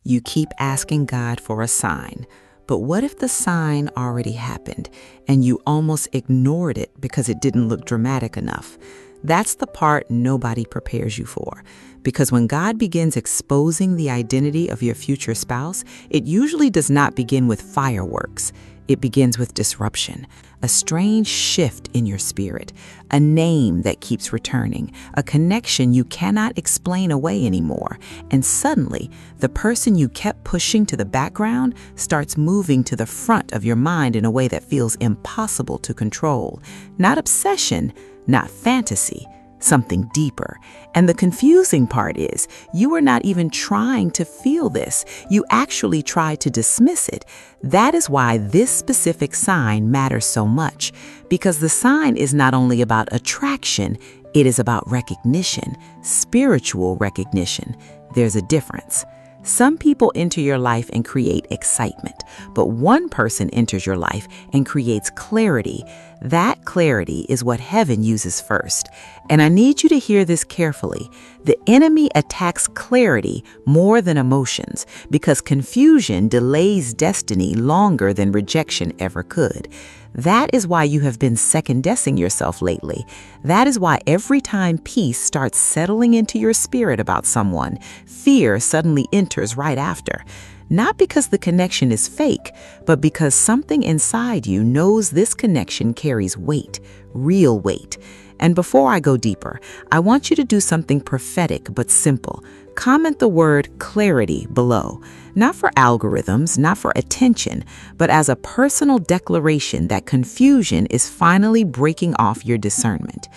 You keep asking God for a sign. But what if the sign already happened and you almost ignored it because it didn't look dramatic enough? That's the part nobody prepares you for. Because when God begins exposing the identity of your future spouse, it usually does not begin with fireworks. It begins with disruption, a strange shift in your spirit, a name that keeps returning, a connection you cannot explain away anymore. And suddenly, the person you kept pushing to the background starts moving to the front of your mind in a way that feels impossible to control. Not obsession, not fantasy, something deeper. And the confusing part is, you are not even trying to feel this. You actually try to dismiss it. That is why this specific sign matters so much, because the sign is not only about attraction, it is about recognition, spiritual recognition. There's a difference. Some people enter your life and create excitement, but one person enters your life and creates clarity. That clarity is what heaven uses first. And I need you to hear this carefully. The enemy attacks clarity more than emotions because confusion delays destiny longer than rejection ever could. That is why you have been second-guessing yourself lately. That is why every time peace starts settling into your spirit about someone, fear suddenly enters right after. Not because the connection is fake, but because something inside you knows this connection carries weight, real weight. And before I go deeper, I want you to do something prophetic but simple. Comment the word clarity below. Not for algorithms, not for attention, but as a personal declaration that confusion is finally breaking off your discernment.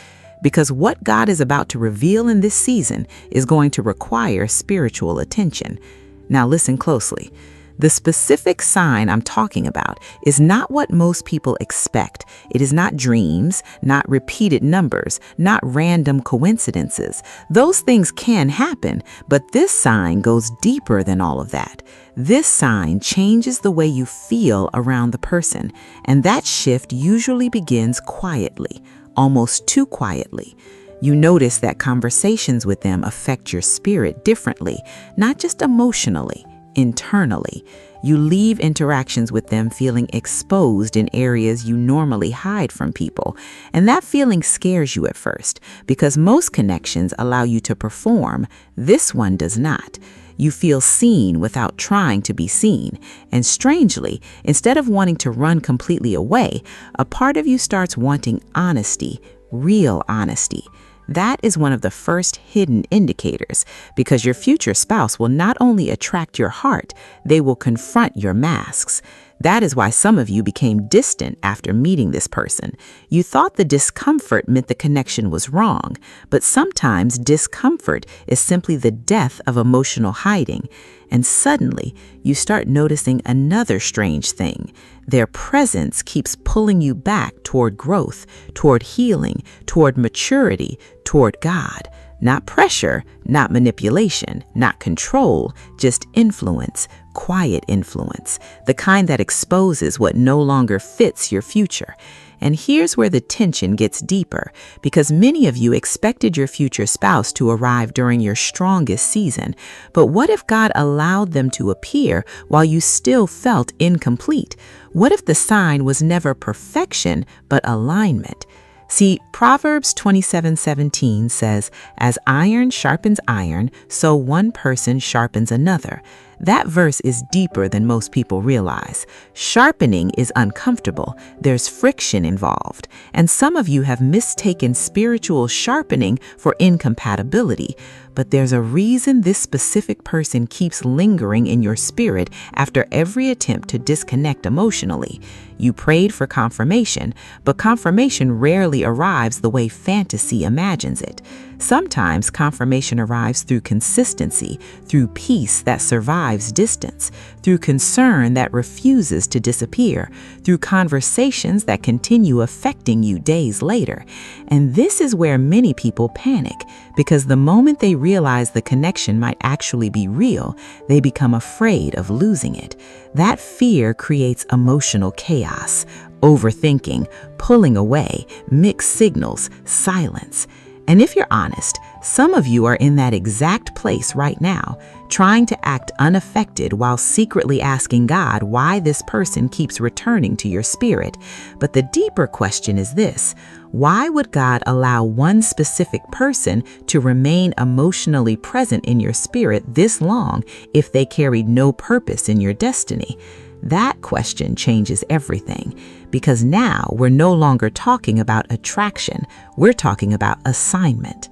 Because what God is about to reveal in this season is going to require spiritual attention. Now listen closely. The specific sign I'm talking about is not what most people expect. It is not dreams, not repeated numbers, not random coincidences. Those things can happen, but this sign goes deeper than all of that. This sign changes the way you feel around the person, and that shift usually begins quietly, almost too quietly. You notice that conversations with them affect your spirit differently, not just emotionally. Internally, you leave interactions with them feeling exposed in areas you normally hide from people. And that feeling scares you at first because most connections allow you to perform. This one does not. You feel seen without trying to be seen. And strangely, instead of wanting to run completely away, a part of you starts wanting honesty, real honesty. That is one of the first hidden indicators, because your future spouse will not only attract your heart, they will confront your masks. That is why some of you became distant after meeting this person. You thought the discomfort meant the connection was wrong, but sometimes discomfort is simply the death of emotional hiding. And suddenly, you start noticing another strange thing. Their presence keeps pulling you back toward growth, toward healing, toward maturity, toward God. Not pressure, not manipulation, not control, just influence, quiet influence, the kind that exposes what no longer fits your future. And here's where the tension gets deeper, because many of you expected your future spouse to arrive during your strongest season. But what if God allowed them to appear while you still felt incomplete? What if the sign was never perfection, but alignment? See, Proverbs 27:17 says, "As iron sharpens iron, so one person sharpens another." That verse is deeper than most people realize. Sharpening is uncomfortable. There's friction involved. And some of you have mistaken spiritual sharpening for incompatibility. But there's a reason this specific person keeps lingering in your spirit after every attempt to disconnect emotionally. You prayed for confirmation, but confirmation rarely arrives the way fantasy imagines it. Sometimes confirmation arrives through consistency, through peace that survives distance, through concern that refuses to disappear, through conversations that continue affecting you days later. And this is where many people panic, because the moment they realize the connection might actually be real, they become afraid of losing it. That fear creates emotional chaos, overthinking, pulling away, mixed signals, silence. And if you're honest, some of you are in that exact place right now, trying to act unaffected while secretly asking God why this person keeps returning to your spirit. But the deeper question is this: why would God allow one specific person to remain emotionally present in your spirit this long if they carried no purpose in your destiny? That question changes everything, because now we're no longer talking about attraction, we're talking about assignment.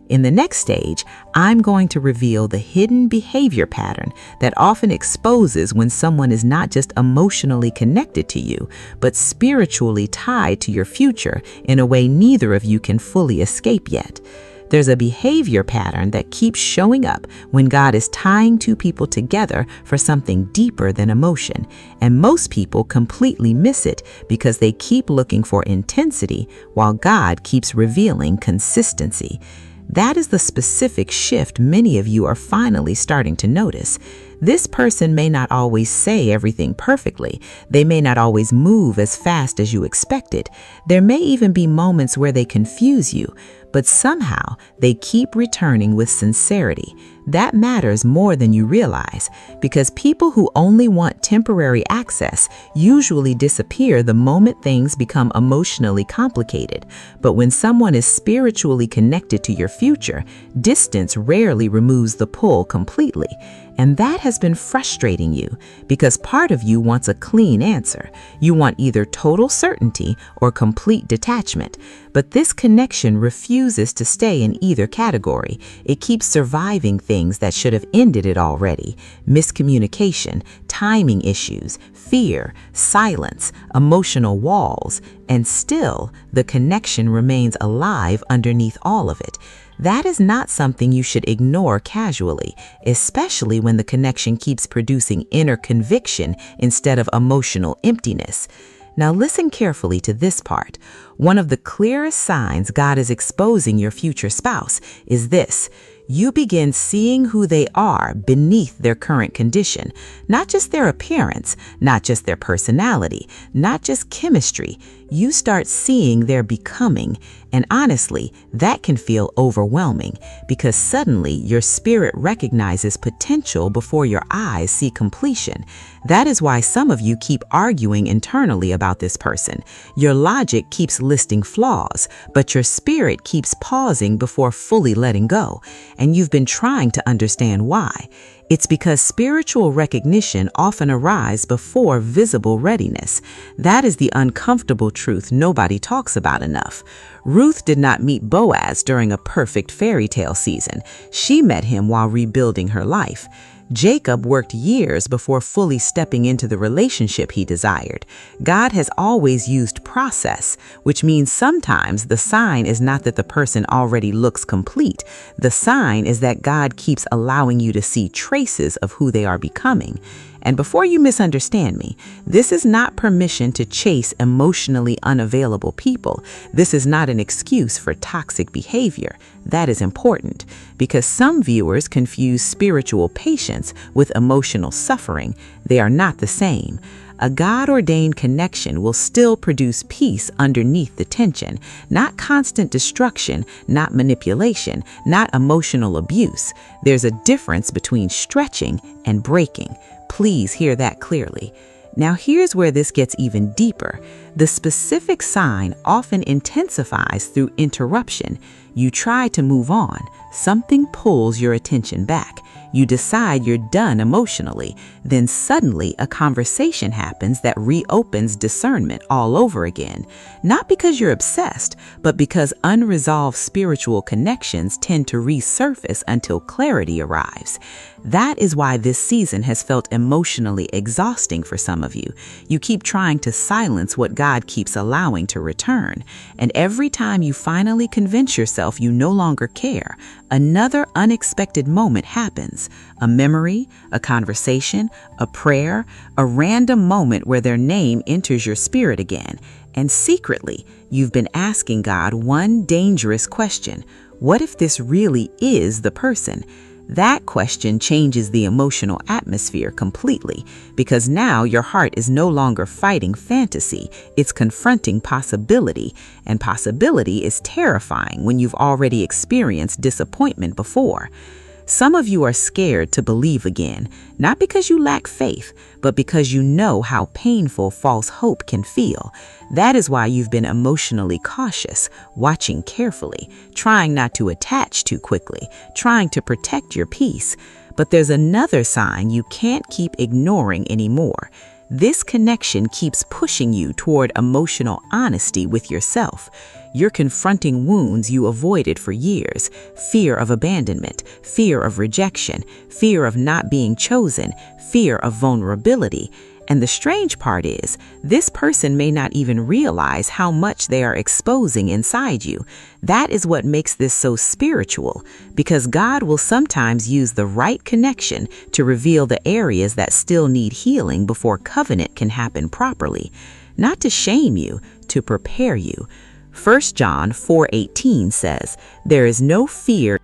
In the next stage, I'm going to reveal the hidden behavior pattern that often exposes when someone is not just emotionally connected to you, but spiritually tied to your future in a way neither of you can fully escape yet. There's a behavior pattern that keeps showing up when God is tying two people together for something deeper than emotion, and most people completely miss it because they keep looking for intensity while God keeps revealing consistency. That is the specific shift many of you are finally starting to notice. This person may not always say everything perfectly. They may not always move as fast as you expected. There may even be moments where they confuse you, but somehow they keep returning with sincerity. That matters more than you realize, because people who only want temporary access usually disappear the moment things become emotionally complicated. But when someone is spiritually connected to your future, distance rarely removes the pull completely. And that has been frustrating you, because part of you wants a clean answer. You want either total certainty or complete detachment. But this connection refuses to stay in either category. It keeps surviving things that should have ended it already: miscommunication, timing issues, fear, silence, emotional walls, and still the connection remains alive underneath all of it. That is not something you should ignore casually, especially when the connection keeps producing inner conviction instead of emotional emptiness. Now listen carefully to this part. One of the clearest signs God is exposing your future spouse is this: you begin seeing who they are beneath their current condition, not just their appearance, not just their personality, not just chemistry. You start seeing their becoming, and honestly, that can feel overwhelming, because suddenly your spirit recognizes potential before your eyes see completion. That is why some of you keep arguing internally about this person. Your logic keeps listing flaws, but your spirit keeps pausing before fully letting go. And you've been trying to understand why. It's because spiritual recognition often arrives before visible readiness. That is the uncomfortable truth nobody talks about enough. Ruth did not meet Boaz during a perfect fairy tale season. She met him while rebuilding her life. Jacob worked years before fully stepping into the relationship he desired. God has always used process, which means sometimes the sign is not that the person already looks complete. The sign is that God keeps allowing you to see traces of who they are becoming. And before you misunderstand me, this is not permission to chase emotionally unavailable people. This is not an excuse for toxic behavior. That is important, because some viewers confuse spiritual patience with emotional suffering. They are not the same. A God-ordained connection will still produce peace underneath the tension, not constant destruction, not manipulation, not emotional abuse. There's a difference between stretching and breaking. Please hear that clearly. Now here's where this gets even deeper. The specific sign often intensifies through interruption. You try to move on. Something pulls your attention back. You decide you're done emotionally. Then suddenly a conversation happens that reopens discernment all over again. Not because you're obsessed, but because unresolved spiritual connections tend to resurface until clarity arrives. That is why this season has felt emotionally exhausting for some of you. You keep trying to silence what God keeps allowing to return. And every time you finally convince yourself you no longer care, another unexpected moment happens. A memory, a conversation, a prayer, a random moment where their name enters your spirit again. And secretly, you've been asking God one dangerous question: what if this really is the person? That question changes the emotional atmosphere completely, because now your heart is no longer fighting fantasy, it's confronting possibility, and possibility is terrifying when you've already experienced disappointment before. Some of you are scared to believe again, not because you lack faith, but because you know how painful false hope can feel. That is why you've been emotionally cautious, watching carefully, trying not to attach too quickly, trying to protect your peace. But there's another sign you can't keep ignoring anymore. This connection keeps pushing you toward emotional honesty with yourself. You're confronting wounds you avoided for years: fear of abandonment, fear of rejection, fear of not being chosen, fear of vulnerability. And the strange part is, this person may not even realize how much they are exposing inside you. That is what makes this so spiritual, because God will sometimes use the right connection to reveal the areas that still need healing before covenant can happen properly. Not to shame you, to prepare you. 1 John 4:18 says, "There is no fear